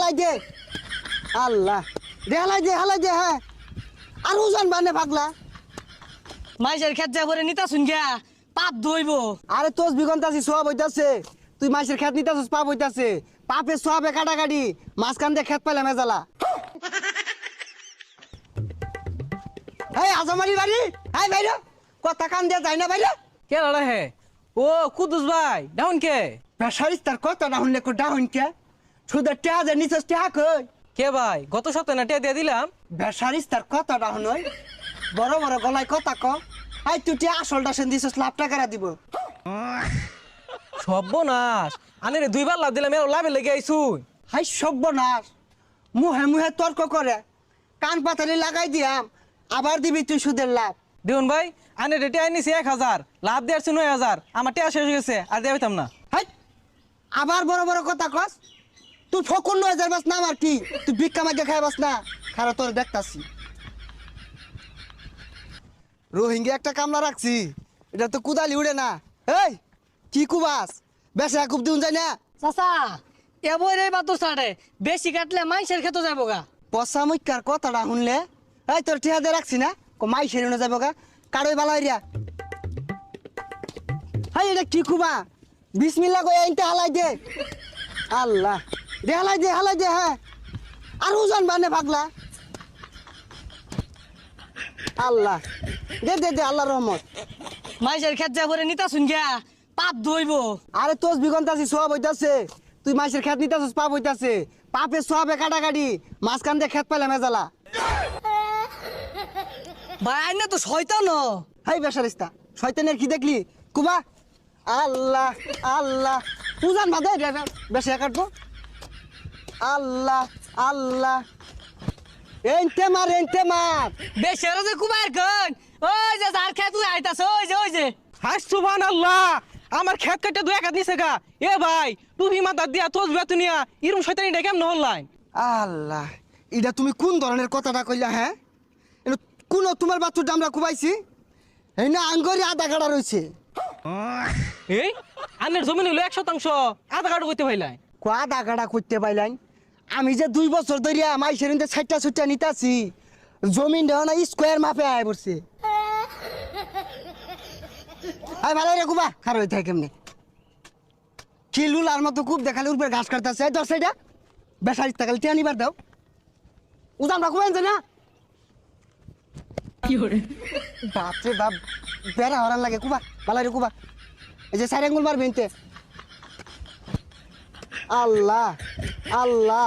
হালাই দে আল্লাহ হালাই দে হ্যাঁ আর ওজন বানে পাগলা মাইসের খেত যা করে নিতা শুন গিয়া পাপ ধইব। আরে তোস বিগন্তাছি সব হইতাছে তুই মাইসের খেত নিতাছিস পাপ হইতাছে পাপে সবে কাটাকাটি মাঝখান দিয়ে খেত পাইলে মেজালা এই আজমারি বাড়ি হাই ভাইরা কথা কান দিয়ে যায় না ভাইরা কে লড়া হে ও কুদুস ভাই ডাউন কে বেসারিস তার কথা না শুনলে কো ডাউন কে শুধু টেহা যে নিচে টেহা কই কে ভাই গত সপ্তাহে না টিয়া দিয়ে দিলাম। বেসারিস তার কথা না শুনই বড় বড় গলায় কথা ক আই তুই টিয়া আসলটা সেন দিছস লাভ টাকা দিব সর্বনাশ আনে রে দুইবার লাভ দিলাম এর লাভে লেগে আইছুন। হাই সব্যনাশ মুহে মুহে তর্ক করে কান পাতালি লাগাই দিয়াম আবার দিবি তুই সুদের লাভ দেখুন ভাই আনে রে টিয়া নিছি 1000 লাভ দিয়ে আসছে 9000 আমার টিয়া শেষ হয়ে গেছে আর দিয়ে পাইতাম না। হাই আবার বড় বড় কথা কস তুই ফকুন 9000 বাস না আমার কি তুই ভিক্ষা মাগে খাই বাস না খারা তোর দেখতাছি রোহিঙ্গা একটা কামলা রাখছি এটা তো কুদালি উড়ে না এই কি কুবাস বেশা কুব দিউন যায় না চাচা এবরে বাতো সাড়ে বেশি কাটলে মাইসের খেতে যাবো গা। পচা মুখার কথাটা শুনলে এই তোর ঠিয়া দিয়ে রাখছি না মাই সেরে যাবো গা কারোই বালাই রিয়া হাই এটা কি কুবা বিসমিল্লাহ কই আইনতে হালাই দে আল্লাহ দে হালাই দে হ্যাঁ আর ওজন বানে পাগলা আল্লাহ দে আল্লাহর রহমত মাইসের খেত যা করে নিতা শুন গিয়া পাপ ধইব। আরে তোস বিগন্তাছি সব হইতাছে তুই মাইসের খেত নিতাছিস পাপ হইতাছে পাপে সবে কাটাকাটি মাঝখান দিয়ে খেত পাইলে মেজালা ভাই আইনে তো শয়তান। হাই বেসারিস্তা শয়তানের কি দেখলি কুবা আল্লাহ আল্লাহ উজান বাদে বেশি কাটবো আল্লাহ আল্লাহ এনতে মার বেশি যে কুমার কন ওই যে যার খেত তুই আইতাছ ওই যে হাই সুবহানাল্লাহ আমার খেত কাটে 2 টাকা নিছে গা এ ভাই তুমি মাথা দিয়া তোজ বেতুনিয়া ইরম শয়তানি ডেকে কেমন হল্লাই। আল্লাহ এটা তুমি কোন ধরনের কথাটা কইলা হ্যাঁ কোন তোমার বাচ্চুটা আমরা কুবাইছি এই না আঙ্গরি আধা গাড়া রয়েছে এই আনের জমিন হলো 100% আধা কাটো করতে পাইলাই। আধা গাড়া করতে পাইলাম আমি যে 2 বছর ধরিয়া মাইসের ছাইটা ছুটটা নিতাছি জমিন দেওয়া না স্কোয়ার মাপে আয় পড়ছে আয় ভালো রে কুবা খারো হইতে কেমনে কিলুল আর মতো খুব দেখালে উপরে ঘাস কাটতেছে দশ সাইডা বেসারিস টাকালে টিয়া নিবার দাও উদাম রাখবেন যে না বাপরে বাপ বেড়া হরান লাগে কুবা ভালো রে কুবা এই যে সাইড আঙ্গুল মারবেন আল্লাহ আল্লাহ